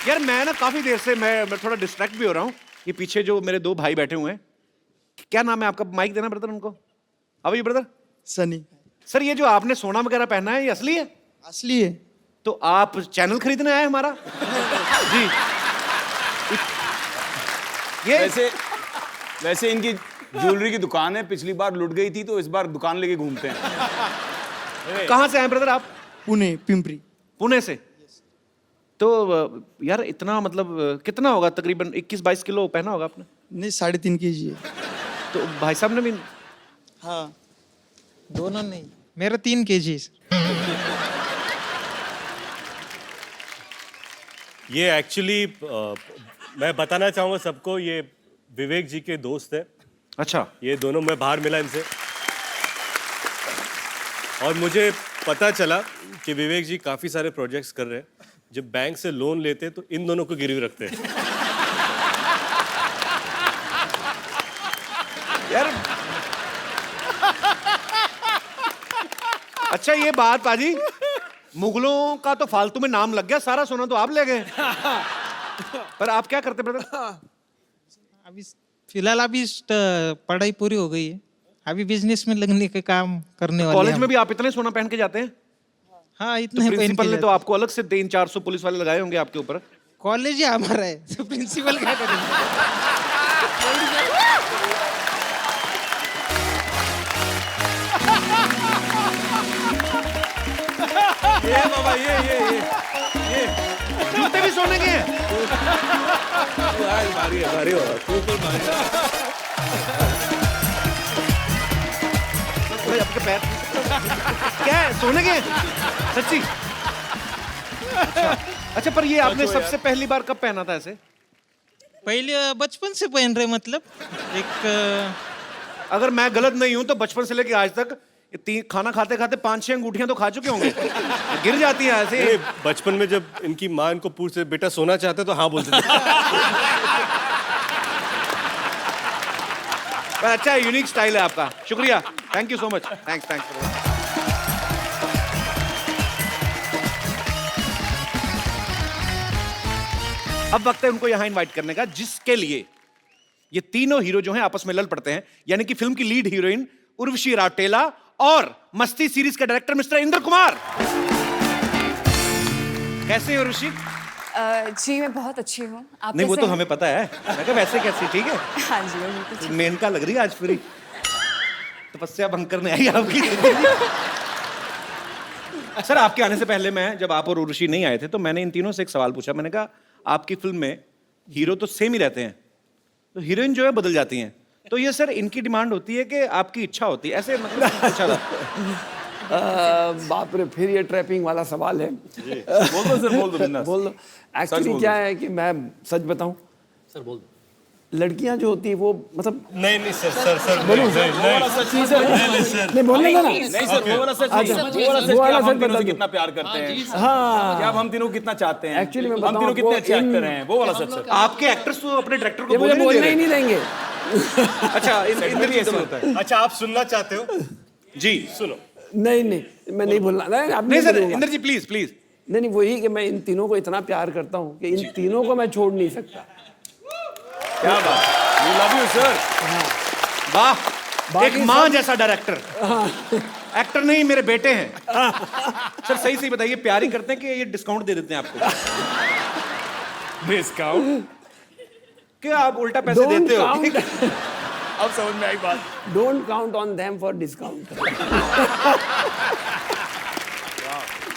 यार मैं ना काफी देर से मैं थोड़ा डिस्ट्रैक्ट भी हो रहा हूँ। ये पीछे जो मेरे दो भाई बैठे हुए हैं, क्या नाम है आपका? माइक देना ब्रदर उनको। अब ये ब्रदर सनी। सर, ये जो आपने सोना वगैरह पहना है ये असली है? असली है। तो आप चैनल खरीदने आए हमारा? जी। ये वैसे इनकी ज्वेलरी की दुकान है, पिछली बार लुट गई थी तो इस बार दुकान लेके घूमते हैं। कहाँ से आए ब्रदर आप? पुणे, पिंपरी। पुणे से? तो यार इतना मतलब कितना होगा तकरीबन 21-22 किलो पहना होगा आपने? नहीं, 3.5 kg है। तो भाई साहब ने भी? हाँ। दोनों नहीं, मेरा 3 kg। ये एक्चुअली मैं बताना चाहूँगा सबको, ये विवेक जी के दोस्त है। अच्छा। ये दोनों, मैं बाहर मिला इनसे और मुझे पता चला कि विवेक जी काफ़ी सारे प्रोजेक्ट्स कर रहे हैं। जब बैंक से लोन लेते हैं तो इन दोनों को गिरवी रखते हैं। यार अच्छा, ये बात पाजी, मुगलों का तो फालतू में नाम लग गया, सारा सोना तो आप ले गए। पर आप क्या करते ब्रदर? अभी फिलहाल पढ़ाई पूरी हो गई है, अभी बिजनेस में लगने के काम करने वाले कॉलेज हैं। में भी आप इतने सोना पहन के जाते हैं? हाँ, तो इतने पहन प्रिंसिपल के ने तो आपको अलग से 300-400 पुलिस वाले लगाए होंगे आपके ऊपर। कॉलेज ही हमारा है, तो प्रिंसिपल क्या करेंगे? ये बाबा, ये जूते भी सोने के हैं? भारी हो रहा है। भाई आपके पैर क्या है, सोने के हैं? सच्ची? अच्छा, पर ये आपने सबसे पहली बार कब पहना था ऐसे? पहले बचपन से पहन रहे, मतलब एक अगर मैं गलत नहीं हूं तो बचपन से लेके आज तक खाना खाते खाते 5-6 अंगूठियां तो खा चुके होंगे। गिर जाती हैं ऐसे। ये बचपन में जब इनकी माँ इनको पूछते बेटा सोना चाहते तो हाँ बोलते थे। पर अच्छा, यूनिक स्टाइल है आपका। शुक्रिया, thank you so much. Thanks. अब वक्त है उनको यहां इनवाइट करने का, जिसके लिए ये तीनों हीरो जो हैं आपस में लड़ पड़ते हैं, यानी कि फिल्म की लीड हीरोइन उर्वशी राउटेला और मस्ती सीरीज का डायरेक्टर मिस्टर इंद्र कुमार। कैसे हैं उर्वशी? जी मैं बहुत अच्छी हूँ। आप नहीं, वो कैसे तो हैं? हमें पता है। मैं कहा वैसे कैसी? ठीक है। हाँ जी, मैं बिल्कुल ठीक। मेनका लग रही है आज पूरी। तपस्या भंग करने आई आपकी। सर, आपके आने से पहले मैं, जब आप और उर्वशी नहीं आए थे, तो मैंने इन तीनों से एक सवाल पूछा। मैंने कहा आपकी फिल्म में हीरो तो सेम ही रहते हैं, तो हीरोइन जो है बदल जाती हैं, तो ये सर इनकी डिमांड होती है कि आपकी इच्छा होती है ऐसे? मतलब पूछा था। बाप रे, फिर ये ट्रैपिंग वाला सवाल है। बोल दो सर, बोल दो बिंदास। बोल दो। एक्चुअली क्या है कि मैं सच बताऊं सर, बोल दो, लड़कियां जो होती है वो मतलब नहीं सर बोलूं सर? नहीं बोलने का ना। नहीं सर, वो वाला सच नहीं। वो वाला सच हम तीनों बता से दो। कितना प्यार करते हैं, हाँ, क्या अब हम तीनों को कितना चाहते हैं, एक्चुअली मैं हम बताऊं तीनों कितने आपको, अच्छे एक्टर हैं, वो वाला सच सर। आपके एक्टर्स तो अपने डायरेक्टर को ये मुझे बोलने बोलने नहीं ही दे नहीं देंगे। रहे। अच्छा, इंद्र भी ऐसे होता है? अच्छा, आप सुनना चाहते हो? जी सुनो। नहीं, मैं नहीं बोलना। नहीं सर, इंद्र जी प्लीज। नहीं, वही कि मैं इन तीनों को इतना प्यार करता हूँ कि इन तीनों को मैं छोड़ नहीं सकता। क्या बात, वी लव यू सर। वाह, एक माँ जैसा डायरेक्टर। एक्टर नहीं, मेरे बेटे हैं। सर सही बताइए, प्यार ही करते हैं कि ये डिस्काउंट दे देते हैं आपको? डिस्काउंट? क्या आप उल्टा पैसे देते हो? अब समझ में आई बात। Don't count on them for discount.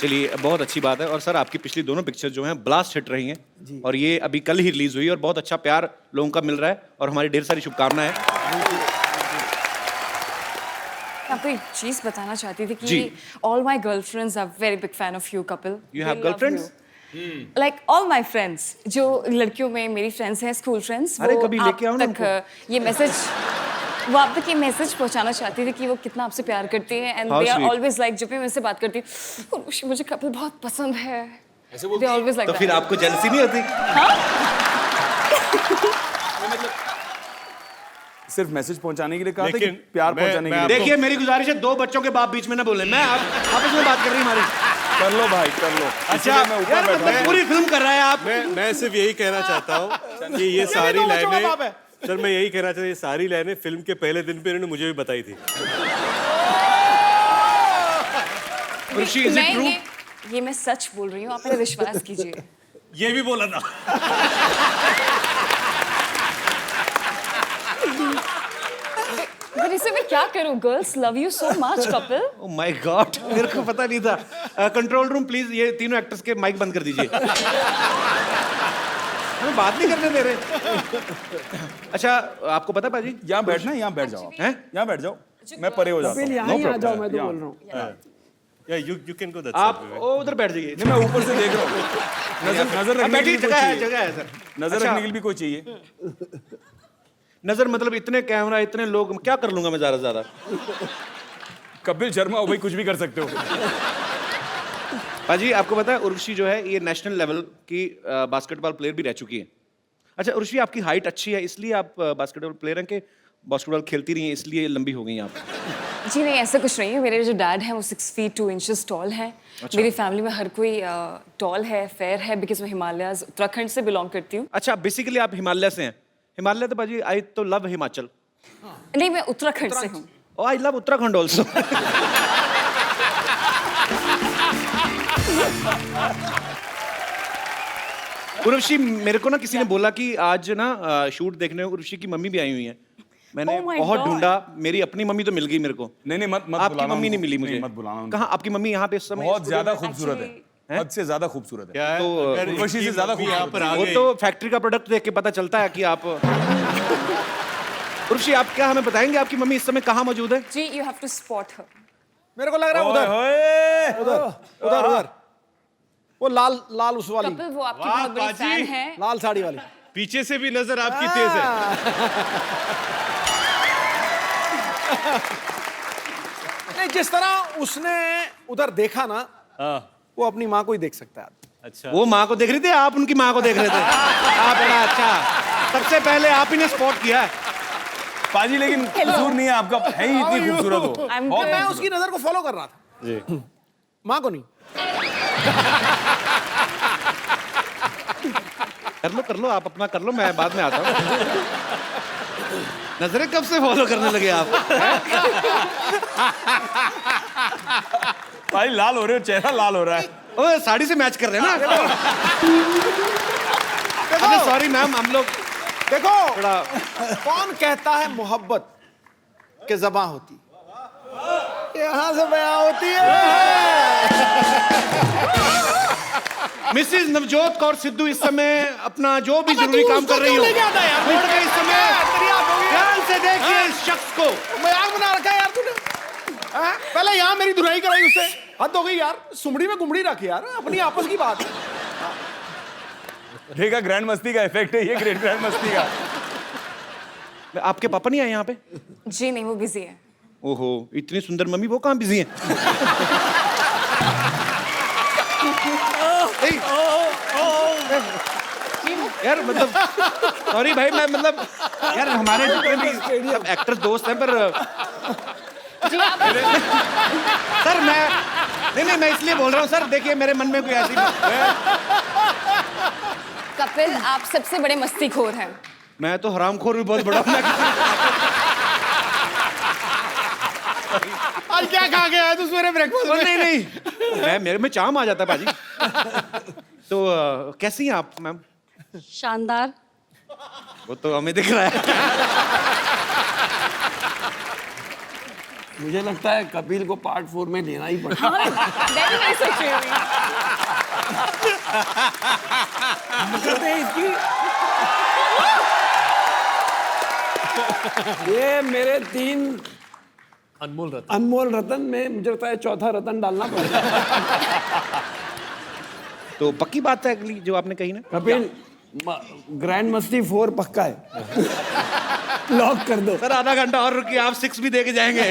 चलिए, बहुत अच्छी बात है। और सर, आपकी पिछली दोनों पिक्चर जो हैं ब्लास्ट हिट रही हैं, और ये अभी कल ही रिलीज हुई और बहुत अच्छा प्यार लोगों का मिल रहा है, और हमारी ढेर सारी शुभकामनाएं हैं। आपको एक चीज बताना चाहती थी जी। कि all my girlfriends are very big fan of you Kapil. You have girlfriends? Like all my friends, जो लड़कियों में मेरी फ्रेंड्स हैं, स्कूल फ्रेंड्स, अरे, वो कभी आप लेके आओ ना तक ये मैसेज, वो आप तक ये मैसेज पहुंचाना चाहती थी कि वो कितना आपसे प्यार करती हैं, and How they are sweet. Always like, जब भी मैं उनसे बात करती हूँ, मुझे कपिल बहुत पसंद है, दे ऑलवेज लाइक तो फिर आपको जेलसी नहीं होती? सिर्फ मैसेज पहुंचाने के लिए कहा था कि लेकिन प्यार मैं- पहुंचाने के मैं लिए? देखिए, मेरी गुजारिश है, दो बच्चों के बाप बीच में ना बोले। मैं आपस में बात कर रही हमारी। कर लो भाई कर लो। अच्छा मैं ऊपर यार बैठा मतलब हूँ। पूरी फिल्म कर रहा है आप। मैं सिर्फ यही कहना चाहता हूँ कि ये सारी लाइनें, सर मैं यही कहना चाहता हूँ, ये सारी लाइनें फिल्म के पहले दिन पे इन्होंने मुझे भी बताई थी। ऋषि, is it मैं true? ये मैं सच बोल रही हूँ, आप मेरा विश्वास कीजिए। ये भी बोला था। पर इसे मैं क्या करूँ? Girls love you so much Kapil. Oh my God, मेरे को पता नहीं था। कंट्रोल रूम प्लीज ये तीनों एक्टर्स के माइक बंद कर दीजिए। हमें बात नहीं करने दे रहे। अच्छा आपको पता है पाजी? यहाँ बैठना है, यहाँ बैठ जाओ आप। हैं? यहाँ बैठ जाओ, मैं परे हो जाता हूँ। कपिल यहाँ ही आ जाओ, मैं तो बोल रहा हूँ। या यू कैन गो दैट आप उधर बैठ जाइए। नहीं, मैं ऊपर से देख रहा हूँ। नजर रखने बैठी की भी कोई जगह है, चाहिए। जगह है सर। नजर अच्छा, रखने के लिए भी कोई चाहिए। नजर मतलब इतने कैमरा, इतने लोग, क्या कर लूंगा मैं ज्यादा से ज्यादा। कपिल शर्मा हो भाई, कुछ भी कर सकते हो। पाजी आपको पता है उर्वशी जो है ये नेशनल लेवल की बास्केटबॉल प्लेयर भी रह चुकी है। अच्छा उर्वशी आपकी हाइट अच्छी है इसलिए आप बास्केटबॉल प्लेयर हैं कि बास्केटबॉल खेलती रही हैं इसलिए लंबी हो गई हैं आप? जी नहीं, ऐसा कुछ नहीं है। मेरे जो डैड हैं वो 6 feet 2 inches टॉल हैं। मेरी फैमिली में हर कोई टॉल है, फेयर है, बिकॉज मैं हिमालयाज उत्तराखंड से बिलोंग करती हूँ। अच्छा बेसिकली आप हिमालय से हैं। हिमालय तो पाजी आई तो लव हिमाचल। नहीं, मैं उत्तराखंड से हूँ। Oh, I love Uttarakhand also. Urvashi मेरे को ना किसी ने बोला कि आज ना शूट देखने उर्वशी की मम्मी भी आई हुई है। मैंने Oh my बहुत God. ढूंढा, मेरी अपनी मम्मी तो मिल गई मेरे को। नहीं मत आपकी बुलाना मम्मी नहीं उनको। मिली मुझे। नहीं, मत बुलाना उनको। कहाँ आपकी मम्मी यहाँ पे इस समय? बहुत ज्यादा खूबसूरत है, हद से ज्यादा खूबसूरत है। क्या है? तो, अगर उर्वशी से इनकी ज्यादा मम्मी यहाँ पर आ वो गई तो फैक्ट्री का प्रोडक्ट देख के पता चलता है कि आप। उर्वशी आप क्या हमें बताएंगे आपकी मम्मी इस समय कहाँ मौजूद है? जी, यू हैव टू स्पॉट हर। मेरे को लग रहा है उधर उधर उधर वो लाल लाल उस वाली कपिल वो आपकी वाह, बहुत बड़ी बाजी। फैन है। लाल साड़ी वाली। पीछे से भी नजर आपकी तेज है। नहीं, जिस तरह उसने उधर देखा ना, वो अपनी माँ को ही देख सकता है। अच्छा वो माँ को देख रहे थे, आप उनकी माँ को देख रहे थे। आप बड़ा अच्छा, सबसे पहले आप ही ने स्पॉट किया है। पाजी लेकिन कसूर नहीं है आपका, है ही इतनी खूबसूरत हो। I'm बहुत good. मैं उसकी नजर को फॉलो कर रहा था, जी माँ को नहीं। कर लो आप अपना कर लो, मैं बाद में आता हूँ। नजरें कब से फॉलो करने लगे आप? भाई लाल हो रहे हो, चेहरा लाल हो रहा है। ओ साड़ी से मैच कर रहे हैं ना। अरे सॉरी मैम, हम लोग देखो थोड़ा। कौन कहता है मोहब्बत के ज़बां होती, यहाँ से बयां होती है। मिसिज नवजोत कौर सिद्धू इस समय अपना जो भी जरूरी काम कर रही हो, छोड़ के इस समय ध्यान से देखिए इस शख्स को। मजाक बना रखा है यार तूने। हाँ? पहले यहाँ मेरी धुलाई कराई उससे, हद हो गई यार। सुमड़ी में गुमड़ी रखी यार, अपनी आपस की बात है। देखा, ग्रैंड मस्ती का इफेक्ट है ये, ग्रैंड मस्ती का। आपके पापा नहीं आए यहाँ पे? जी नहीं, वो बिजी है। ओहो, इतनी सुंदर मम्मी, वो कहाँ बिजी हैं? यार मतलब सॉरी भाई, मैं मतलब यार हमारे जितने भी सब एक्टर दोस्त हैं, पर जी आप सर नहीं मैं इसलिए बोल रहा हूँ सर, देखिए मेरे मन में कोई ऐसी कपिल, आप सबसे बड़े मस्तीखोर हैं। मैं तो हरामखोर भी बहुत बड़ा हूँ। आज क्या खा के आया तू सवेरे ब्रेकफास्ट में? नहीं मैं मेरे में चाम आ जाता है भाजी। तो कैसी हैं आप मैम? शानदार। वो तो हमें दिख रहा है। मुझे लगता है कपिल को पार्ट 4 में लेना ही पड़ेगा। मैं भी नहीं सोच रही हूँ। ये मेरे 3 अनमोल रतन में मुझे लगता है चौथा रतन डालना पड़ेगा। तो पक्की बात है अगली जो आपने कही ना? कपिल, ग्रैंड मस्ती 4 पक्का है। लॉक कर दो। सर आधा घंटा और रुकिए, आप 6 भी दे के जाएंगे।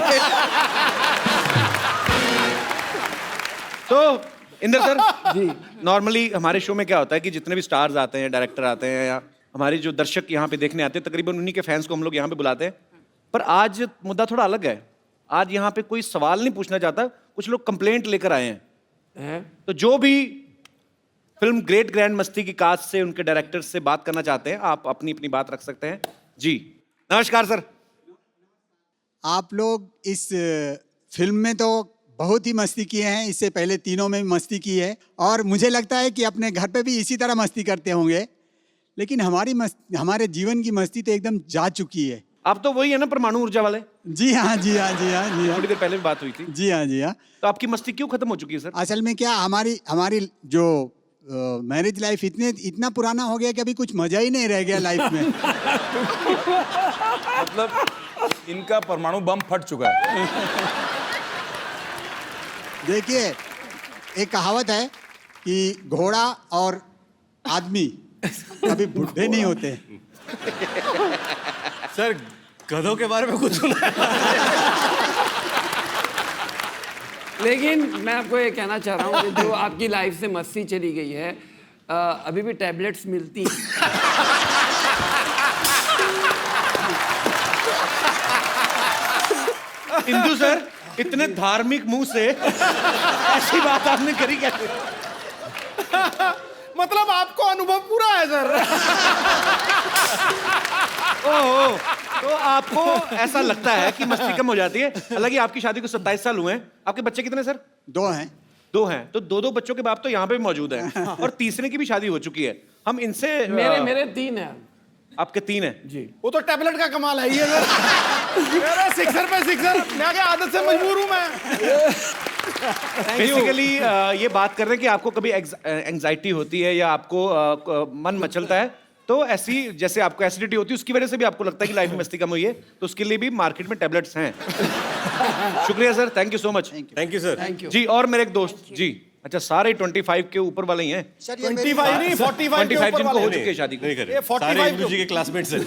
तो इंदर सर जी, नॉर्मली हमारे शो में क्या होता है कि जितने भी स्टार्स आते हैं, डायरेक्टर आते हैं, या हमारे जो दर्शक यहाँ पे देखने आते हैं, तकरीबन उन्हीं के फैंस को हम लोग यहाँ पे बुलाते हैं। पर आज मुद्दा थोड़ा अलग है। आज यहाँ पे कोई सवाल नहीं पूछना चाहता, कुछ लोग कंप्लेंट लेकर आए हैं हैं? तो जो भी फिल्म ग्रेट ग्रैंड मस्ती की कास्ट से, उनके डायरेक्टर से बात करना चाहते हैं, आप अपनी अपनी बात रख सकते हैं जी। नमस्कार सर। आप लोग इस फिल्म में तो बहुत ही मस्ती किए हैं, इससे पहले तीनों में भी मस्ती की है, और मुझे लगता है कि अपने घर पे भी इसी तरह मस्ती करते होंगे, लेकिन हमारे जीवन की मस्ती तो एकदम जा चुकी है। आप तो वही है ना परमाणु ऊर्जा वाले? जी हाँ, जी हाँ, जी हाँ, जी हाँ, थोड़ी देर पहले भी बात हुई थी। जी हाँ, जी हाँ। तो आपकी मस्ती क्यों खत्म हो चुकी है सर? असल में क्या, हमारी जो मैरिज लाइफ इतना पुराना हो गया कि अभी कुछ मजा ही नहीं रह गया लाइफ में। मतलब इनका परमाणु बम फट चुका है। देखिए, एक कहावत है कि घोड़ा और आदमी कभी बुढ़े नहीं होते। सर गधों के बारे में कुछ सुना है? लेकिन मैं आपको ये कहना चाह रहा हूँ कि जो आपकी लाइफ से मस्ती चली गई है, अभी भी टैबलेट्स मिलती हैं। इंदु सर, इतने धार्मिक मुंह से ऐसी बात आपने करी कैसे? मतलब आपको अनुभव पूरा है सर। ओहो, तो आपको ऐसा लगता है कि मस्ती कम हो जाती है। हालांकि आपकी शादी को 27 साल हुए हैं। आपके बच्चे कितने सर? 2 हैं। 2 हैं। तो 2 बच्चों के बाप तो यहाँ पे भी मौजूद हैं, और तीसरे की भी शादी हो चुकी है। हम इनसे मेरे 3 हैं। आपके 3 हैं जी। वो तो टैबलेट का कमाल है ये सर। मेरा सिक्सर पे सिक्सर, मैं क्या आदत से मजबूर हूँ मैं। बेसिकली ये बात कर रहे हैं कि आपको कभी एंजाइटी होती है या आपको मन मचलता है, तो ऐसी जैसे आपको एसिडिटी होती है, उसकी वजह से भी आपको लगता है कि लाइफ में मस्ती कम हुई है, तो उसके लिए भी मार्केट में टैबलेट्स हैं। शुक्रिया sir, thank you so much. Thank you sir. Thank you. जी, और मेरे एक दोस्त जी। अच्छा, सारे 25 के ऊपर वाले ही हैं? 25 नहीं, 45 के 25 ऊपर जिनको हो वाले। चुकी है शादी। नहीं करे, ये 45 सारे इंदु जी के क्लासमेट्स हैं।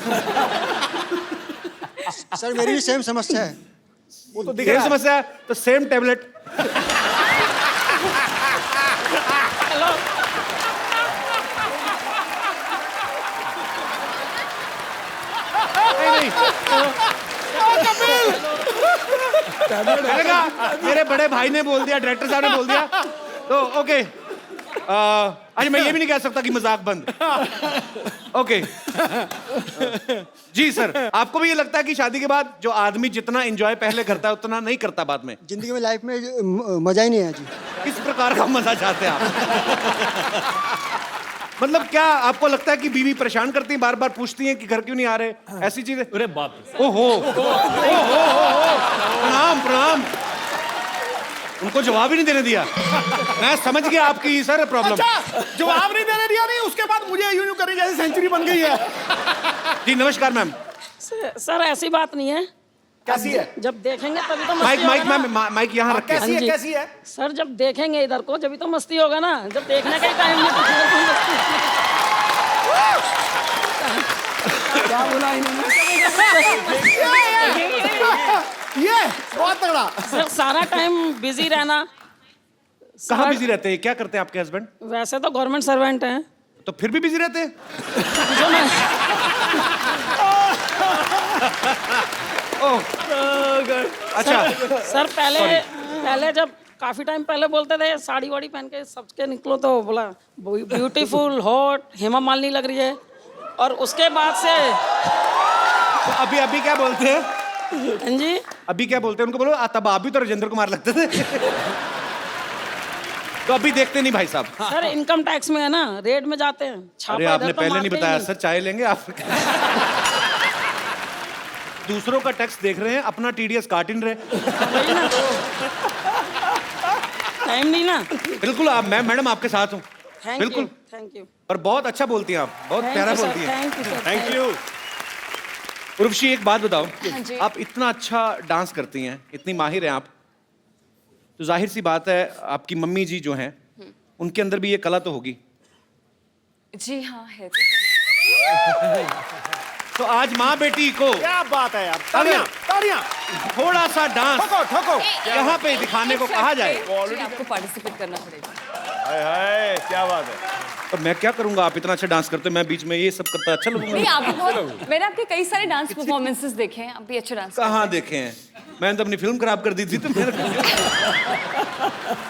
सर मेरी भी सेम समस्या है। वो तो दिख सेम रहा है। समस्या है तो सेम टैबलेट। नहीं, मैंने कहा मेरे बड़े भाई ने बोल दिया, डायरेक्टर साहब ने बोल दिया, तो ओके। आज मैं ये भी नहीं कह सकता कि मजाक बंद। ओके। जी सर, आपको भी ये लगता है कि शादी के बाद जो आदमी जितना एंजॉय पहले करता है उतना नहीं करता बाद में? जिंदगी में लाइफ में मजा ही नहीं है जी। किस प्रकार का मजा चाहते हैं आप? मतलब क्या आपको लगता है कि बीवी परेशान करती है, बार बार पूछती है कि घर क्यों नहीं आ रहे, ऐसी चीजें? अरे बाप रे। ओहो, प्रणाम प्रणाम। उनको जवाब ही नहीं देने दिया। मैं समझ गया आपकी सर प्रॉब्लम। अच्छा, जवाब नहीं देने दिया, नहीं उसके बाद मुझे यूं यूं करी जैसे सेंचुरी बन गई है। जी नमस्कार मैम। सर ऐसी बात नहीं है। कैसी है? जब देखेंगे तभी तो माइक मस्ती माइक होगा ना। मैम, माइक यहाँ रख के। कैसी है? जी। कैसी है? सर जब देखेंगे इधर को जब तो मस्ती होगा ना, जब देखने का ही टाइम नहीं तो फिर तो मस्ती। क्या बोला इन्होंने? ये बहुत तगड़ा। सर सारा टाइम बिजी रहना। कहाँ बिजी रहते हैं? क्या करते हैं आपके हस्बैंड? वैसे तो गवर्नमेंट सर्वेंट हैं। तो फिर भी बिजी रहते हैं? जो मैं अच्छा। सर पहले जब काफी टाइम पहले बोलते थे साड़ी वाड़ी पहन के सबके निकलो, तो बोला ब्यूटीफुल हॉट हेमा मालिनी लग रही है, और उसके बाद से तो अभी क्या बोलते हैं? हाँ जी, अभी क्या बोलते हैं उनको? बोलो तब आप भी तो राजेंद्र कुमार लगते थे। तो अभी देखते नहीं भाई साहब? सर इनकम टैक्स में है ना, रेड में जाते हैं। छापा अरे इधर आपने तो पहले नहीं मारते ही बताया सर, चाय लेंगे आप? दूसरों का टैक्स देख रहे हैं, अपना टीडीएस काट ही नहीं रहे। वही ना, टाइम नहीं ना। बिल्कुल, आप मैडम आपके साथ हूँ, बिल्कुल। Thank you. पर बहुत अच्छा बोलती हैं आप, बहुत प्यारा बोलती हैं। Thank you sir. Thank you. Urvashi एक बात बताओ, हाँ जी। आप इतना अच्छा डांस करती हैं, इतनी माहिर हैं आप, तो जाहिर सी बात है आपकी मम्मी जी जो हैं उनके अंदर भी ये कला तो होगी। जी हाँ है। तो आज माँ बेटी को क्या बात है यार। तालियां, तालियां। थोड़ा सा डांस ठोको, ठोको। यहाँ पे दिखाने को कहा जाए जी, आपको पार्टिसिपेट करना पड़ेगा। हाय हाय, क्या बात है। तो मैं क्या करूंगा? आप इतना अच्छा डांस करते हो, मैं बीच में ये सब करता अच्छा नहीं, लगूंगा? आपको बहुत, मैंने आपके कई सारे डांस परफॉर्मेंसेस देखे हैं, आप भी अच्छा डांस कहाँ देखे हैं? मैंने तो अपनी फिल्म खराब कर दी थी, तो मेरे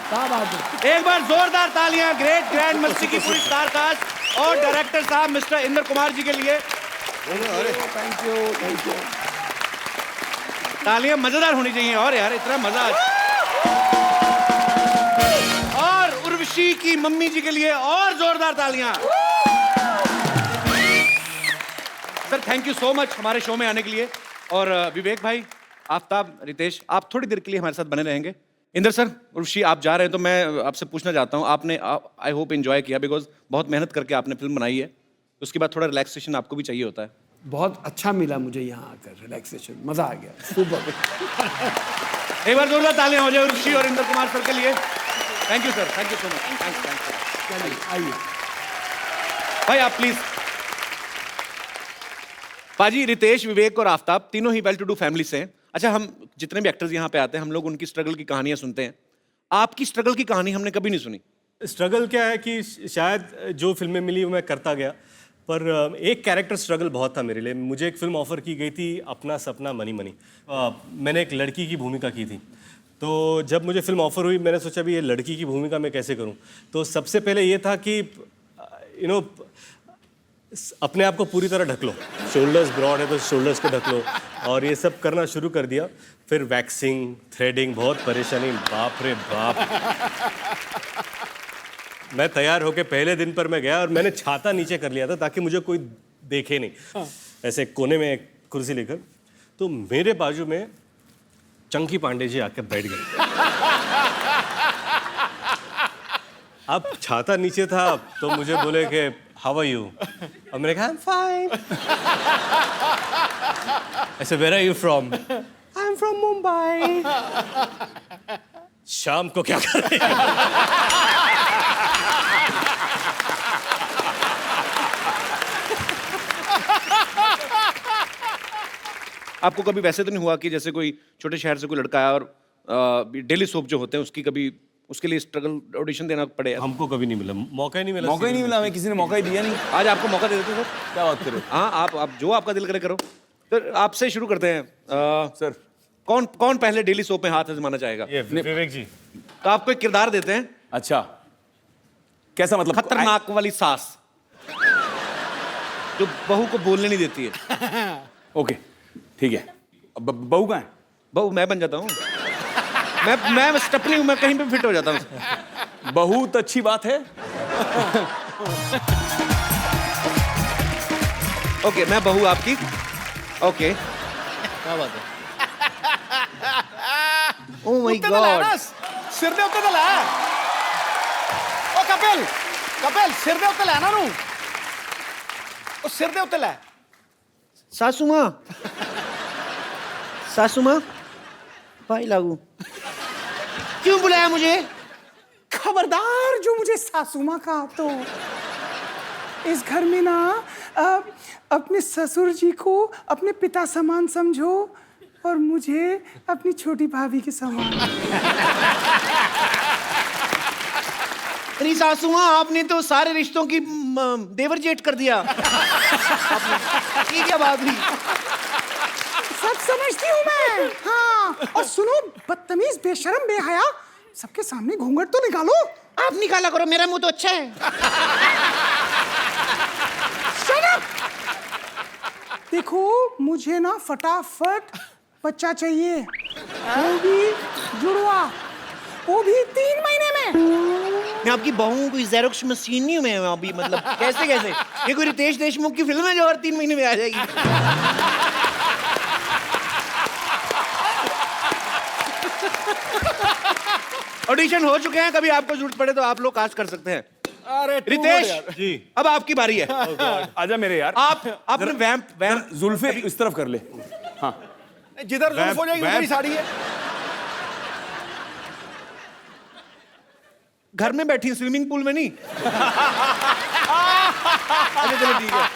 क्या बात है। एक बार जोरदार तालियां ग्रेट ग्रैंड मस्ती की पूरी स्टार कास्ट और डायरेक्टर साहब मिस्टर इंद्र कुमार जी के लिए। Thank you. तालियां मजेदार होनी चाहिए और यार इतना मजा और उर्वशी की मम्मी जी के लिए और जोरदार तालियां। Sir thank you so much हमारे शो में आने के लिए। और विवेक भाई, आफ्ताब, रितेश, आप थोड़ी देर के लिए हमारे साथ बने रहेंगे। इंद्र सर, उर्वशी आप जा रहे हैं तो मैं आपसे पूछना चाहता हूं, आपने आई होप एंजॉय किया, बिकॉज बहुत मेहनत करके आपने फिल्म बनाई है, उसके बाद थोड़ा रिलैक्सेशन आपको भी चाहिए होता है। बहुत अच्छा मिला मुझे यहाँ आकर, रिलैक्सेशन, मजा आ गया, सुपर। एक बार जोरदार तालियां हो जाए उर्वशी और इंद्र कुमार सर के लिए। Thank you sir, thank you so much. Thanks. चलिए आइए भाई आप प्लीज। पाजी, रितेश, विवेक और आफ्ताब तीनों ही वेल टू डू फैमिली से हैं। अच्छा, हम जितने भी एक्टर्स यहाँ पे आते हैं हम लोग उनकी स्ट्रगल की कहानियां सुनते हैं। आपकी स्ट्रगल की कहानी हमने कभी नहीं सुनी। स्ट्रगल क्या है कि शायद जो फिल्में मिली वो मैं करता गया, पर एक कैरेक्टर स्ट्रगल बहुत था मेरे लिए। मुझे एक फिल्म ऑफर की गई थी, अपना सपना मनी मनी। मैंने एक लड़की की भूमिका की थी, तो जब मुझे फिल्म ऑफर हुई मैंने सोचा भी ये लड़की की भूमिका मैं कैसे करूं। तो सबसे पहले ये था कि अपने आप को पूरी तरह ढक लो, शोल्डर्स ब्रॉड है तो शोल्डर्स को ढक लो, और ये सब करना शुरू कर दिया। फिर वैक्सिंग, थ्रेडिंग, बहुत परेशानी, बाप रे बाप। मैं तैयार होके पहले दिन पर मैं गया और मैंने छाता नीचे कर लिया था ताकि मुझे कोई देखे नहीं, ऐसे कोने में एक कुर्सी लेकर। तो मेरे बाजू में चंकी पांडे जी आके बैठ गए। अब छाता नीचे था तो मुझे बोले कि हाउ आर यू, और मैंने कहा आई एम फाइन। ऐसे where are you from, I am from Mumbai. शाम को क्या कर रहे हैं? आपको कभी वैसे तो नहीं हुआ कि जैसे कोई छोटे शहर से कोई लड़का आया और डेली सोप जो होते हैं उसकी कभी उसके लिए स्ट्रगल ऑडिशन देना पड़े? हमको कभी नहीं मिला, मौका ही नहीं मिला। मौका ही नहीं मिला, हमें किसी ने मौका ही दिया नहीं। आज आपको मौका दे देते सर। क्या बात करो। हाँ, आप जो आपका दिल करे करो। तो आपसे शुरू करते हैं। सर कौन पहले डेली सोप में हाथ आजमाना चाहेगा? ये विवेक जी। तो आपको एक किरदार देते हैं। अच्छा, कैसा मतलब? खतरनाक वाली सास जो बहू को बोलने नहीं देती है। ओके ठीक है। अब बहू कहाँ है? बहू मैं बन जाता हूँ। मैं स्टपनी हूँ, मैं कहीं पे फिट हो जाता हूँ। बहुत अच्छी बात है। ओके, मैं बहू आपकी। ओके, क्या बात है? ओह माय उत्ते तो लै गॉड। ना, सिर दे उत्ते तो लै। ओ कपिल सिर दे उत्ते लै ना नू। ओ सिर दे उत्ते लै। सासू माँ भाई लागू क्यों बुलाया मुझे? खबरदार जो मुझे सासू माँ कहा तो इस घर में ना अपने ससुर जी को अपने पिता समान समझो और मुझे अपनी छोटी भाभी के समान। अरे सासू माँ, आपने तो सारे रिश्तों की देवर जेठ कर दिया। ये क्या बात हुई? सब समझती हूँ मैं। हाँ, और सुनो, बदतमीज, बेशरम, बेहया, सबके सामने घूंघट तो निकालो। आप निकाला करो, मेरा मुंह तो अच्छा है। Shut up! देखो, मुझे ना फटाफट बच्चा चाहिए, वो भी जुड़वा, वो भी 3 महीने में। मैं आपकी बहू हूँ, कोई जेरोक्स मशीन नहीं हूँ मैं अभी। मतलब कैसे ये कोई रितेश देशमुख की फिल्म है जो हर 3 महीने में आ जाएगी? ऑडिशन हो चुके हैं, कभी आपको जरूरत पड़े तो आप लोग कास्ट कर सकते हैं। अरे रितेश जी, अब आपकी बारी है। आजा मेरे यार। आप अपने वैम्प जुल्फे इस तरफ कर ले। हाँ, जिधर जुल्फ हो जाएगी उधर ही साड़ी है। घर में बैठी स्विमिंग पूल में नहीं। अच्छा चलो ठीक है।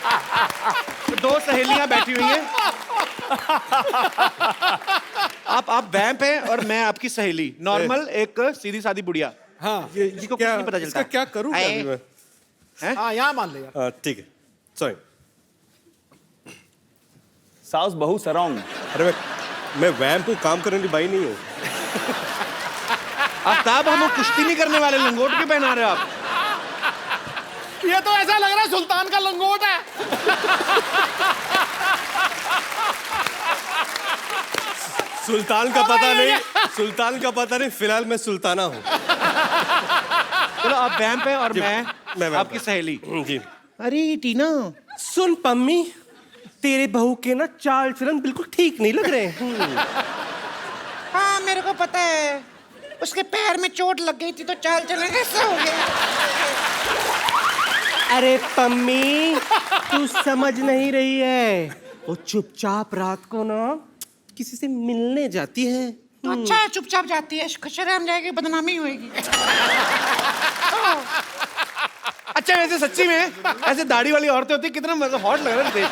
तो 2 सहेलियां बैठी हुई हैं। आप वैम्प हैं और मैं आपकी सहेली, नॉर्मल एक सीधी सादी बुढ़िया। हाँ, जिसको कुछ नहीं पता चलता। क्या करूं क्या अभी मैं? हाँ यहाँ मान ले यार। ठीक है, सॉरी। साउस बहू सराउंड। अरे मैं वैम्प को काम करने की बाई नहीं हूँ। आफ्ताब, हम कुश्ती नहीं करने वाले, लंगोट क्यों पहना रहे हो आप? ये तो ऐसा लग रहा है सुल्तान का लंगोट है। सुल्तान का पता नहीं, सुल्तान का पता नहीं, फिलहाल मैं सुल्ताना हूँ। चलो आप वैम्प हैं और मैं वैम्प आपकी हूँ। सहेली। जी। अरे टीना, सुन पम्मी, तेरे बहू के ना चाल चलन बिल्कुल ठीक नहीं लग रहे हैं। हाँ मेरे को पता है, उसके पैर में चोट लग गई थी तो चाल चलन ऐसा हो गया। अरे पम्मी, तू समझ नहीं रही है, वो चुपचाप रात को ना किसी से मिलने जाती है। तो अच्छा है, चुपचाप जाती है, शर्म जाएगी, बदनामी होएगी। अच्छा वैसे सच्ची में ऐसे दाढ़ी वाली औरतें होती कितना मतलब हॉट लग रहा है।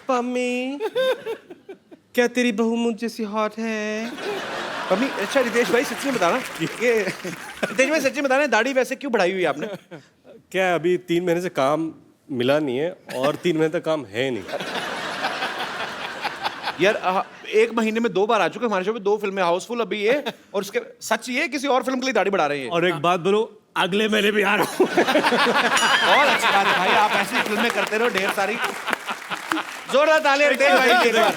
पम्मी, क्या तेरी बहू मुझ जैसी हॉट है? अभी अच्छा रितेश भाई सच्ची में बताना, ये रितेश भाई सच्ची में बताना, दाढ़ी वैसे क्यों बढ़ाई हुई है आपने? क्या अभी 3 महीने से काम मिला नहीं है और 3 महीने तक काम है नहीं। यार 1 महीने में 2 बार आ चुके हमारे शो पे, 2 फिल्में, हाउसफुल अभी ये, और उसके सच ये किसी और फिल्म के लिए दाढ़ी बढ़ा रहे हैं। और एक बात बोलो, अगले महीने भी आ रहा हूँ। और अच्छी बात है भाई, आप ऐसी फिल्में करते रहो ढेर सारी। जोरदार तालियां रितेश भाई के एक बार।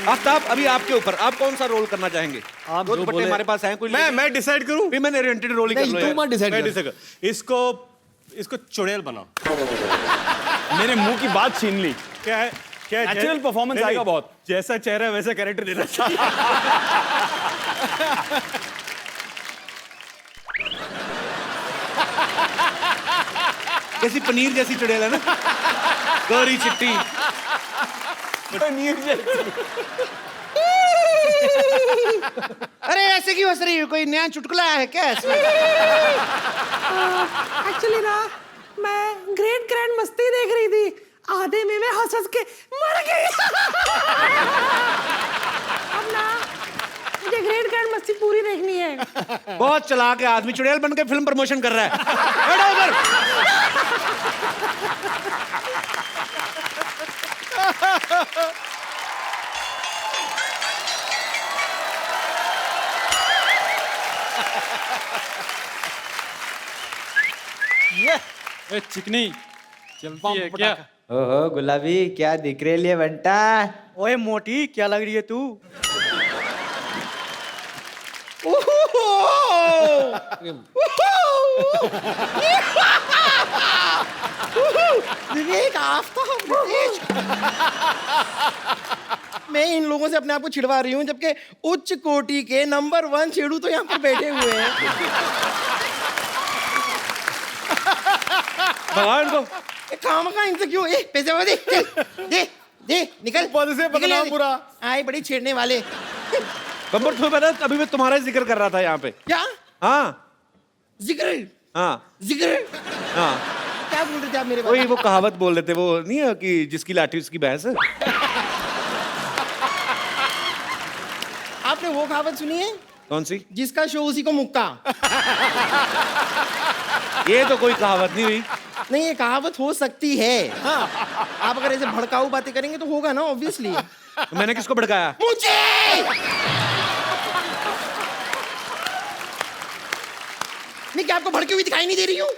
आफ्ताब, अभी आपके ऊपर, आप कौन सा रोल करना चाहेंगे? आप दो जो दुपट्टे बोले- हमारे पास हैं, कोई मैं डिसाइड करूं? भी मैंने ओरिएंटेड रोल ही कर लो नहीं, यार। तुम मत डिसाइड मैं कर। डिसाइड कर। इसको चुड़ैल बनाओ। मेरे मुंह की बात छीन ली। क्या है? क्या है? Natural performance नहीं, आएगा नहीं, बहुत। जैसा चेहरा है वैसा कैरेक्टर देना चाहिए। कैसी पनीर जैसी चुड़ैल है ना, गौरी चिट्टी। अरे ऐसे क्यों हंस रही है? कोई नया चुटकुला है क्या इसमें? एक्चुअली ना मैं ग्रेट ग्रैंड मस्ती देख रही थी, आधे में मैं हंस हंस के मर गई। अब ना मुझे ग्रेट ग्रैंड मस्ती पूरी देखनी है। बहुत चालाक है आदमी, चुड़ैल बन के फिल्म प्रमोशन कर रहा है। बैठो उधर। चिकनी चलती है क्या? ओहो गुलाबी, क्या दिख रही है बंटा? ओए मोटी, क्या लग रही है तू? विवेक, आफ्ताब, रितेश। मैं इन लोगों से अपने आप को छिड़वा रही हूँ, जबकि उच्च कोटि के नंबर 1 छेड़ू तो यहाँ पर बैठे हुए हैं। भगवान को काम का इनसे क्यों? पैसे वाले दे, दे, दे, निकल। पद से निकल बदनाम यहाँ से। पूरा। आए बड़ी छेड़ने वाले। बम्बर तुम्हें पता है, अभी मैं तुम्हारा ही जिक्र कर रहा था यहाँ पे। क्या हाँ जिक्र? हाँ जिक्र हाँ, क्या बोल रहे थे आप मेरे वही पास? वो कहावत बोल रहे थे, वो नहीं है कि जिसकी लाठी उसकी भैंस। आपने वो कहावत सुनी है, कौन सी? जिसका शो उसी को मुक्का? ये तो कोई कहावत नहीं हुई। नहीं, ये कहावत हो सकती है। हाँ, आप अगर ऐसे भड़काऊ बातें करेंगे तो होगा ना, ऑब्वियसली। तो मैंने किसको भड़काया? मुझे मैं क्या आपको भड़की हुई दिखाई नहीं दे रही हूँ?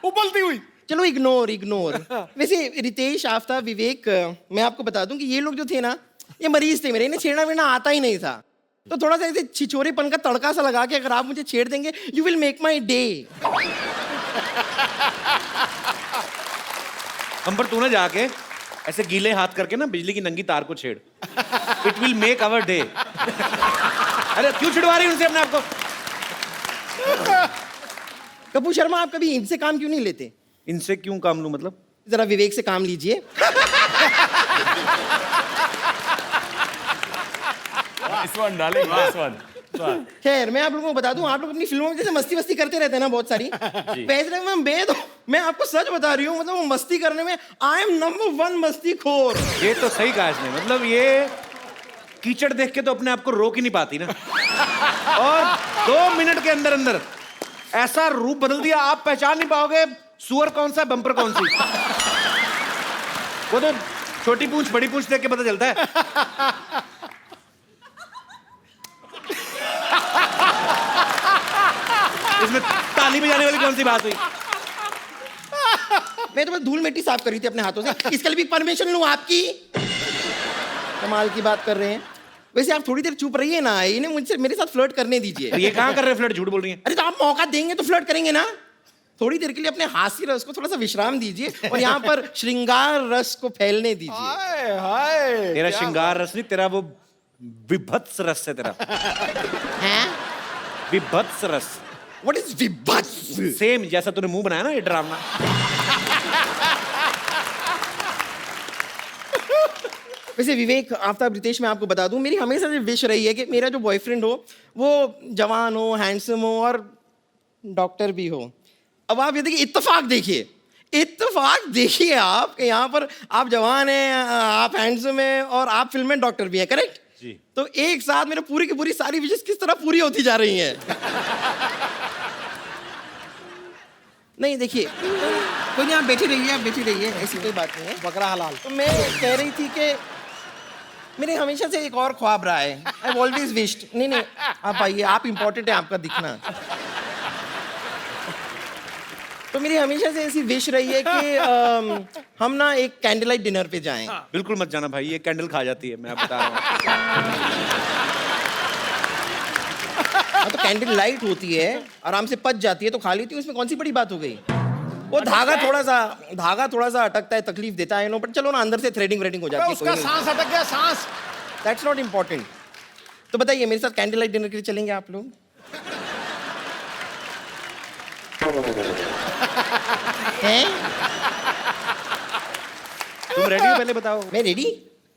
उबलती हुई। चलो इग्नोर इग्नोर। वैसे रितेश, आफ्ताब, विवेक, मैं आपको बता दूं कि ये लोग जो थे ना, ये मरीज थे मेरे, इन्हें छेड़ना वेड़ना आता ही नहीं था। तो थोड़ा सा ऐसे छिछोरेपन का तड़का सा लगा के अगर आप मुझे छेड़ देंगे, you will make my day. अंबर तू ना जाके ऐसे गीले हाथ करके ना बिजली की नंगी तार को छेड़। It will make our day. अरे क्यों छिड़वा रही उनसे अपने आप को? कपूर शर्मा, आप कभी इनसे काम क्यों नहीं लेते? इनसे क्यों काम लूं मतलब? जरा विवेक से काम लीजिए। खैर, मैं आप लोगों को बता दूं, आप लोग अपनी फिल्मों में जैसे मस्ती वस्ती करते रहते हैं ना बहुत सारी, वैसे मैं बेद हूं। मैं आपको सच बता रही हूँ, मतलब वो मस्ती करने में आई एम नंबर 1 मस्तीखोर। ये तो सही कहा इसने, मतलब ये कीचड़ देख के तो अपने आप को रोक ही नहीं पाती ना। और 2 मिनट के अंदर अंदर ऐसा रूप बदल दिया, आप पहचान नहीं पाओगे सुअर कौन सा, बम्पर कौन सी। वो तो छोटी पूंछ बड़ी पूंछ देख के पता चलता है। इसमें ताली बजाने वाली कौन सी बात हुई? मैं तो बस धूल मिट्टी साफ कर रही थी अपने हाथों से। इसके लिए भी परमिशन लूं आपकी? कमाल की बात कर रहे हैं। वैसे आप थोड़ी देर चुप रहिए ना, इन्हें मुझसे मेरे साथ फ्लर्ट करने दीजिए। ये कहाँ कर रहे हैं फ्लर्ट? झूठ बोल रही हैं। अरे तो आप मौका देंगे तो फ्लर्ट करेंगे ना। थोड़ी देर के लिए अपने हास्य रस को थोड़ा सा विश्राम दीजिए और यहाँ पर श्रृंगार रस को फैलने दीजिए। हाय हाय, तेरा क्या श्रृंगार रस नहीं, तेरा वो विभत्स रस है तेरा। हैं? विभत्स रस। What is विभत्स? सेम जैसा तूने मुंह बनाया ना ये ड्रामा। वैसे विवेक, आफ्ताब, रितेश, मैं आपको बता दूं, मेरी हमेशा से विश रही है कि मेरा जो बॉयफ्रेंड हो वो जवान हो, हैंडसम हो और डॉक्टर भी हो। अब आप ये देखिए, इत्तेफाक देखिए आप कि यहाँ पर आप जवान हैं, आप हैंडसम हैं और आप फिल्म में डॉक्टर भी हैं, करेक्ट? जी। तो एक साथ मेरे पूरी की पूरी सारी विशेष किस तरह पूरी होती जा रही हैं। नहीं देखिए, कोई नहीं, आप बैठी रहिए, ऐसी कोई बात नहीं है। बकरा हलाल। तो मैं कह रही थी कि मेरे हमेशा से एक और ख्वाब रहा है। I always wished. नहीं, आप आइए, आप इम्पोर्टेंट है, आपका दिखना। तो मेरी हमेशा से ऐसी विश रही है कि हम ना एक कैंडल लाइट डिनर पे जाएं। बिल्कुल मत जाना भाई, ये कैंडल खा जाती है, मैं आप बता रहा हूँ। हाँ, तो कैंडल लाइट होती है, आराम से पच जाती है तो खा लेती हूँ, इसमें कौन सी बड़ी बात हो गई? वो धागा थोड़ा सा अटकता है, तकलीफ देता है, नो, बट चलो ना, अंदर से थ्रेडिंग हो जाती है। उसका सांस अटक गया, सांस। That's not important. तो बताइए, मेरे साथ कैंडल लाइट डिनर के लिए चलेंगे आप लोग? हैं? तुम रेडी हो पहले बताओ। मैं रेडी?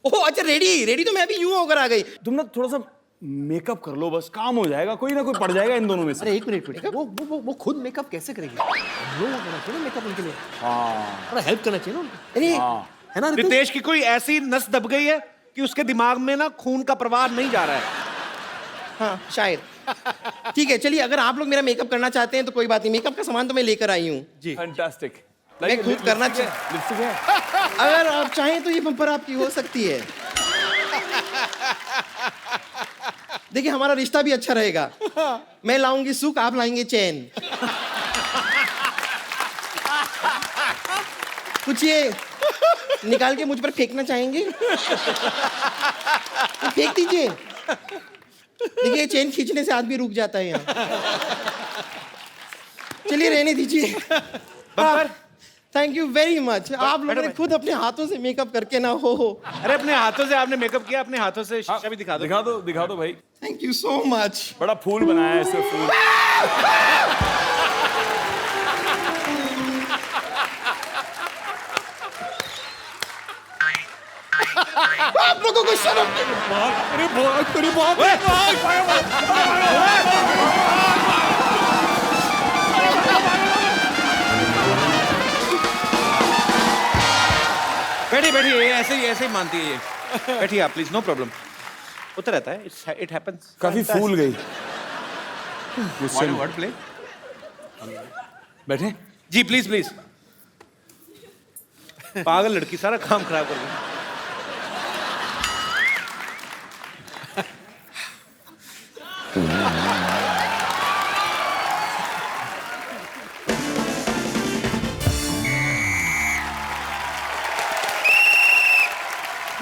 ओह अच्छा, रेडी तो मैं अभी यूं होकर आ गई। तुम ना थोड़ा सा मेकअप कर लो, बस काम हो जाएगा, कोई ना कोई पड़ जाएगा इन दोनों में से। अरे एक मिनट, वो खुद मेकअप कैसे करेंगे? हम लोग करना चाहिए मेकअप उनके लिए। हाँ, थोड़ा हेल्प करना चाहिए ना। अरे है ना रितेश की कोई ऐसी नस दब गई है कि उसके दिमाग में ना खून का प्रवाह नहीं जा रहा है। हाँ शायद। ठीक है, चलिए, अगर आप लोग मेरा मेकअप करना चाहते हैं तो कोई बात नहीं, मेकअप का सामान तो मैं लेकर आई हूँ जी। फैंटास्टिक। मैं खुद करना लिपस्टिक है? अगर आप चाहें तो ये बम्पर आपकी हो सकती है। देखिए, हमारा रिश्ता भी अच्छा रहेगा। मैं लाऊंगी सुख, आप लाएंगे चैन। कुछ ये निकाल के मुझ पर फेंकना चाहेंगे? तो फेंक दीजिए। देखिए, चेन खींचने से आदमी रुक जाता है यहाँ। चलिए, रहने दीजिए। Thank you very much. आप लोगों ने खुद अपने हाथों से मेकअप करके ना हो। अरे अपने हाथों से आपने मेकअप किया, अपने हाथों से शीशा भी दिखा दो। दिखा दो भाई। Thank you so much. बड़ा फूल बनाया है इससे, फूल। आप लोगों को शर्म बैठी ऐसे ही मानती है ये। बैठिए आप प्लीज, नो प्रॉब्लम। होता रहता है, इट हैपेंस। काफी फूल गई। Word play. बैठे जी, प्लीज। पागल लड़की, सारा काम खराब कर गई।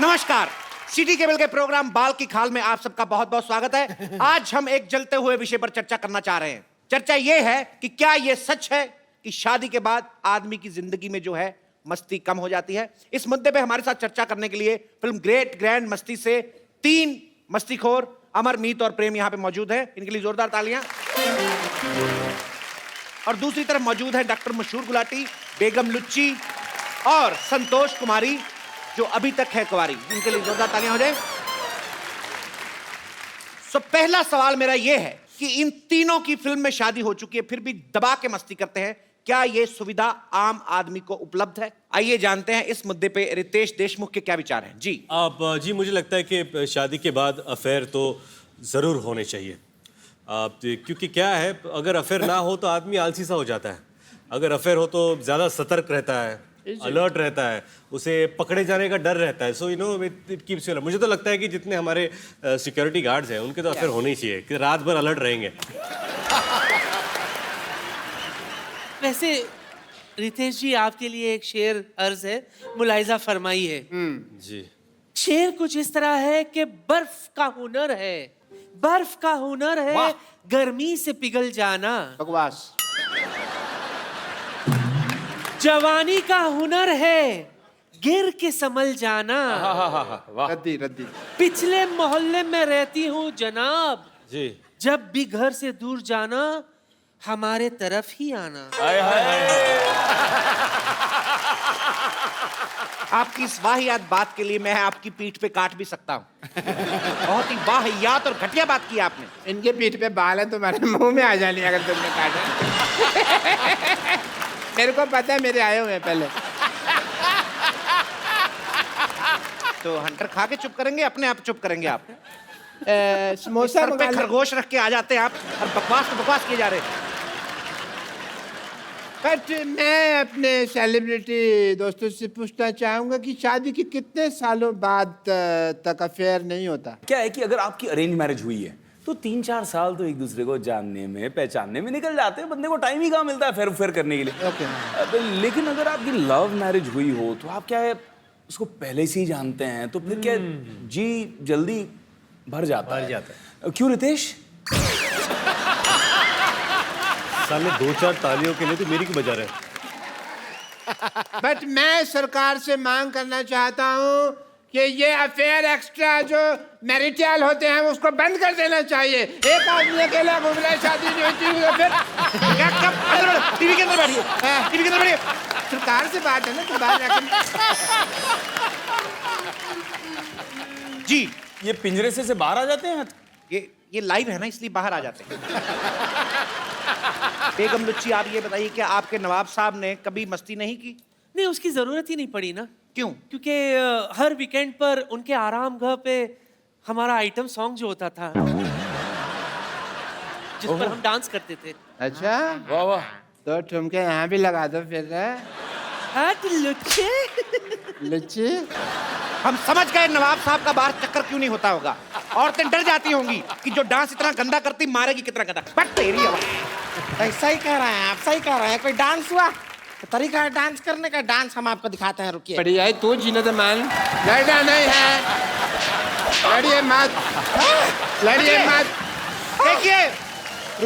नमस्कार, सिटी केबल के प्रोग्राम बाल की खाल में आप सबका बहुत बहुत स्वागत है। आज हम एक जलते हुए विषय पर चर्चा करना चाह रहे हैं। चर्चा ये है कि क्या ये सच है कि शादी के बाद आदमी की जिंदगी में जो है मस्ती कम हो जाती है। इस मुद्दे पे हमारे साथ चर्चा करने के लिए फिल्म ग्रेट ग्रैंड मस्ती से 3 मस्तीखोर अमर, मीत और प्रेम यहाँ पे मौजूद है। इनके लिए जोरदार तालियां। और दूसरी तरफ मौजूद है डॉक्टर मशहूर गुलाटी, बेगम लुच्ची और संतोष कुमारी, जो अभी तक है कुंवारी। इनके लिए जोरदार तालियां हो जाए। पहला सवाल मेरा यह है कि इन तीनों की फिल्म में शादी हो चुकी है, फिर भी दबा के मस्ती करते हैं। क्या यह सुविधा आम आदमी को उपलब्ध है? आइए जानते हैं इस मुद्दे पे रितेश देशमुख के क्या विचार हैं। जी जी, मुझे लगता है कि शादी के बाद अफेयर तो ज़रूर होने चाहिए। क्योंकि क्या है, अगर अफेयर ना हो तो आदमी आलसी सा हो जाता है, अगर अफेयर हो तो ज़्यादा सतर्क रहता है, अलर्ट रहता है, उसे पकड़े जाने का डर रहता है. So you know it keeps you. मुझे तो लगता है कि जितने हमारे सिक्योरिटी गार्ड्स हैं उनके तो अफेयर होने ही चाहिए कि रात भर अलर्ट रहेंगे. वैसे रितेश जी, आपके लिए एक शेर अर्ज है, मुलाहिजा फरमाइए. जी. शेर कुछ इस तरह है कि बर्फ का हुनर है, बर्फ का हुनर है गर्मी से पिघल जाना. बकवास. जवानी का हुनर है गिर के संभल जाना. रद्दी रद्दी. पिछले मोहल्ले में रहती हूँ जनाब, जी. जब भी घर से दूर जाना हमारे तरफ ही आना. आपकी इस वाहियात बात के लिए मैं आपकी पीठ पे काट भी सकता हूँ. बहुत ही वाहियात और घटिया बात की आपने. इनके पीठ पे बाल है, तुम्हारे मुंह में आ जाने अगर तुमने काटे. मेरे को पता है, मेरे आए हुए हैं पहले. तो हंटर खा के चुप करेंगे, अपने आप चुप करेंगे आप. समोसा सर पे खरगोश रख के आ जाते हैं आप और बकवास किए जा रहे हैं. बट मैं अपने सेलिब्रिटी दोस्तों से पूछना चाहूंगा कि शादी के कितने सालों बाद तक अफेयर नहीं होता. क्या है कि अगर आपकी अरेंज मैरिज हुई है तो 3-4 साल तो एक दूसरे को जानने में पहचानने में निकल जाते हैं. बंदे को टाइम ही कहाँ मिलता है फेर करने के लिए. लेकिन अगर आपकी लव मैरिज हुई हो तो आप क्या है उसको पहले से ही जानते हैं, तो फिर क्या जी जल्दी भर जाता है. क्यों रितेश? साले 2-4 तालियों के लिए तो मेरी क्यों बजा रहे हैं? बट मैं सरकार से मांग करना चाहता हूँ कि ये अफेयर एक्स्ट्रा जो मैरिटल होते हैं उसको बंद कर देना चाहिए. एक आदमी अकेला घूम रहा है, शादी नहीं होती तो फिर टीवी के अंदर बैठिए. टीवी के अंदर बैठिए. सरकार से बात है ना, तो बाहर जी. ये पिंजरे से बाहर आ जाते हैं. ये लाइव है ना, इसलिए बाहर आ जाते हैं. बेगम लुच्ची, आप ये बताइए कि आपके नवाब साहब ने कभी मस्ती नहीं की? नहीं, उसकी जरूरत ही नहीं पड़ी ना. क्यों? क्योंकि हर वीकेंड पर उनके आराम घर पे हमारा आइटम सॉन्ग जो होता था जिस पर हम डांस करते थे. अच्छा, वाह वाह. तो ठुमके यहाँ भी लगा दो फिर. हट लुच्चे. लुच्ची, हम समझ गए नवाब साहब का बाहर चक्कर क्यों नहीं होता होगा. औरतें डर जाती होंगी कि जो डांस इतना गंदा करती मारेगी कितना गंदा. बट तेरी आवाज. सही कह रहे हैं आप, सही कह रहे हैं. कोई डांस हुआ तो तरीका है डांस करने का. डांस हम आपको दिखाते हैं, रुकिए. बढ़िया है. तू जीना तो मान. लड़ना नहीं है, लड़िए मत, लड़िए मत. देखिए,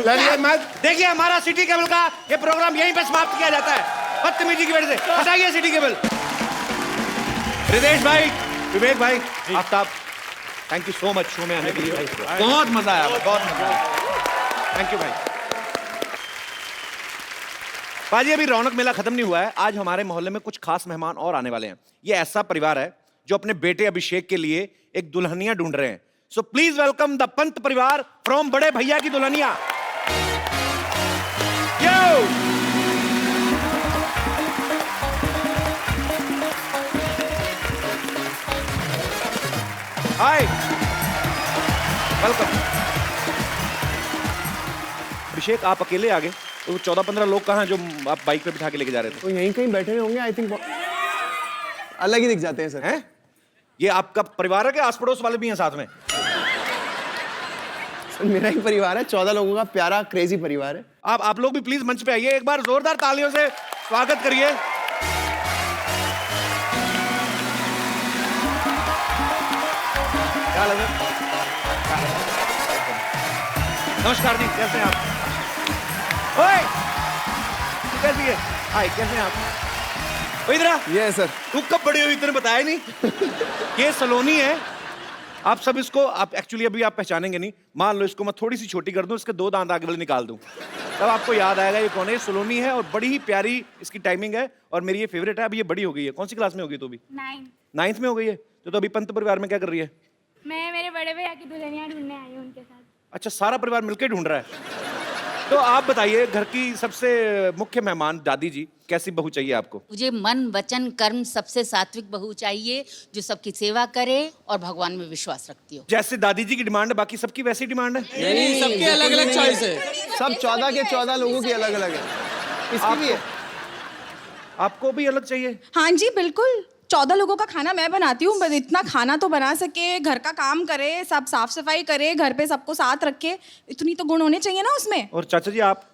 लड़िए मत. देखिए, हमारा सिटी केबल का ये प्रोग्राम यहीं पे समाप्त किया जाता है बदतमीजी की वजह से. हटाइए सिटी केबल. रितेश भाई, विवेक भाई, Aftab, thank you so much show में आने के लिए. बहुत मजा आया, बहुत मजा आया. थैंक यू भाई. बाजी, अभी रौनक मेला खत्म नहीं हुआ है. आज हमारे मोहल्ले में कुछ खास मेहमान और आने वाले हैं. ये ऐसा परिवार है जो अपने बेटे अभिषेक के लिए एक दुल्हनिया ढूंढ रहे हैं. So please welcome the Pant परिवार फ्रॉम बड़े भैया की दुल्हनिया. यो, हाय, वेलकम. अभिषेक, आप अकेले आ गए तो 14-15 लोग कहाँ हैं जो आप बाइक पे बिठा के लेके जा रहे थे? तो यहीं कहीं बैठे हुए होंगे. आई थिंक अलग ही दिख जाते हैं सर. हैं? ये आपका परिवार है कि आस पड़ोस वाले भी हैं साथ में? सर मेरा ही परिवार है, 14 लोगों का प्यारा क्रेजी परिवार है. आप लोग भी प्लीज मंच पे आइए. एक बार जोरदार तालियों से स्वागत करिए. क्या लगे? नमस्कार जी, कैसे हैं आप? ओए, कैसी है? हाय, कैसे हैं आप? इधर आ. ये सर. तू कब बड़ी हुई, तेने बताया नहीं? ये सलोनी है. आप सब इसको, आप एक्चुअली अभी आप पहचानेंगे नहीं. मान लो इसको मैं थोड़ी सी छोटी कर दूं, इसके 2 दांत आगे वाले निकाल दूं, तब आपको याद आएगा ये कौन है. सलोनी है और बड़ी ही प्यारी इसकी टाइमिंग है और मेरी ये फेवरेट है. अभी ये बड़ी हो गई है. कौन सी क्लास में हो गई तू? अभी 9th में हो गई है. तो अभी पंत परिवार में क्या कर रही है? मैं मेरे बड़े भैया की दुल्हनिया ढूंढने आई हूँ उनके साथ. अच्छा, सारा परिवार मिलकर ढूंढ रहा है. तो आप बताइए, घर की सबसे मुख्य मेहमान दादी जी, कैसी बहू चाहिए आपको? मुझे मन वचन कर्म सबसे सात्विक बहू चाहिए, जो सबकी सेवा करे और भगवान में विश्वास रखती हो. जैसे दादी जी की डिमांड है, बाकी सबकी वैसी डिमांड है? नहीं, सबकी अलग अलग चॉइस है. सब 14 के 14 लोगों की अलग अलग है. इसकी भी है. आपको भी अलग चाहिए? हाँ जी बिल्कुल, 14 लोगों का खाना मैं बनाती हूँ, बस इतना खाना तो बना सके, घर का काम करे, सब साफ सफाई करे, घर पे सबको साथ रखे, इतनी तो गुण होने चाहिए ना उसमें। और चाचा जी आप?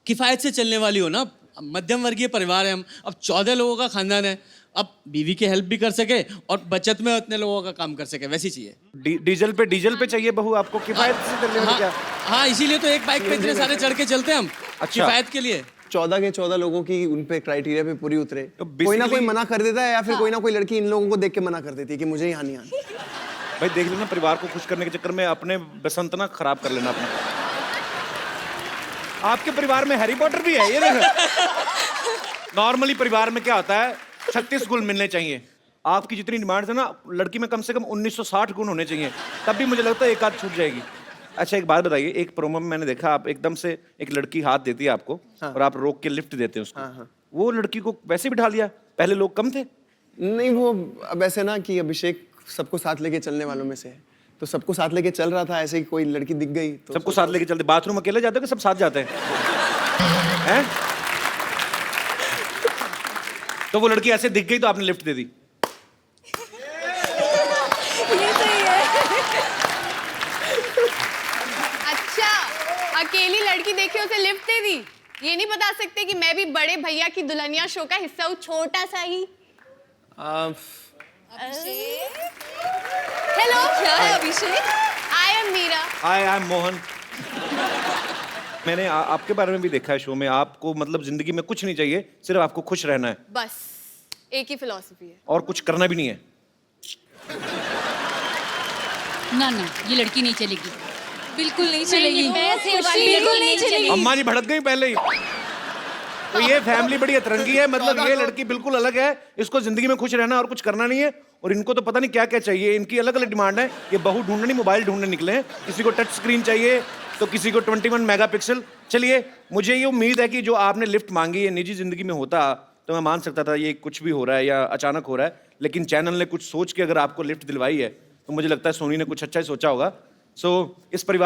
किफायत से चलने वाली हो ना, मध्यम वर्गीय परिवार है हम, अब 14 लोगों का खानदान है, अब बीवी की हेल्प भी कर सके और बचत में उतने लोगों का काम कर सके, वैसी चाहिए। डीजल पे चाहिए बहू आपको, किफायत से चलने वाली क्या? हाँ, इसीलिए तो एक बाइक पे इतने सारे चढ़ के चलते हैं हम, किफायत के लिए। 14 के 14 लोगों की उन पे क्राइटेरिया पे पूरी उतरे, कोई ना कोई मना कर देता है, या फिर कोई ना कोई लड़की इन लोगों को देख के मना कर देती है कि मुझे यहाँ नहीं आना। भाई देख लेना, परिवार को खुश करने के चक्कर में अपने बसंत ना खराब कर लेना अपना। आपके परिवार में हैरी पॉटर भी है, ये देखो। नॉर्मली परिवार में क्या होता है, 36 गुण मिलने चाहिए। आपकी जितनी डिमांड है ना, लड़की में कम से कम 1960 गुण होने चाहिए, तब भी मुझे लगता है एक आध छूट जाएगी। अच्छा एक बात बताइए, एक प्रोमो में मैंने देखा आप एकदम से एक लड़की हाथ देती है आपको, और आप रोक के लिफ्ट देते हैं उसको। वो लड़की को वैसे बिठा लिया, पहले लोग कम थे? नहीं, वो अब ऐसे ना कि अभिषेक सबको साथ लेके चलने वालों में से है, तो सबको साथ लेके चल रहा था, ऐसे ही कोई लड़की दिख गई तो सबको साथ लेके चलते। बाथरूम अकेले जाते हो कि सब साथ जाते हैं? हैं? तो वो लड़की ऐसे दिख गई तो आपने लिफ्ट दे दी? ये सही है। अच्छा, अकेली लड़की देखी उसे लिफ्ट दे दी, ये नहीं बता सकते कि मैं भी बड़े भैया की दुल्हनिया शो का हिस्सा हूँ, छोटा सा ही। हेलो, क्या है Abhishek? I am Meera. I am Mohan. मैंने आपके बारे में भी देखा है शो में, आपको मतलब जिंदगी में कुछ नहीं चाहिए, सिर्फ आपको खुश रहना है, बस एक ही फिलॉसफी है, और कुछ करना भी नहीं है। ना ना, ये लड़की नहीं चलेगी, बिल्कुल नहीं चलेगी, बिल्कुल नहीं चलेगी। अम्मा जी भड़क गई पहले ही। तो ये फैमिली बड़ी अतरंगी है, मतलब ये लड़की बिल्कुल अलग है, इसको जिंदगी में खुश रहना और कुछ करना नहीं है, और इनको तो पता नहीं क्या क्या चाहिए, इनकी अलग अलग डिमांड है। ये बहू ढूंढने नहीं, मोबाइल ढूंढने निकले हैं, किसी को टच स्क्रीन चाहिए तो किसी को 21 मेगापिक्सल। चलिए, मुझे ये उम्मीद है कि जो आपने लिफ्ट मांगी है निजी जिंदगी में होता तो मैं मान सकता था ये कुछ भी हो रहा है या अचानक हो रहा है, लेकिन चैनल ने कुछ सोच के अगर आपको लिफ्ट दिलवाई है तो मुझे लगता है सोनी ने कुछ अच्छा ही सोचा होगा। सो इस परिवार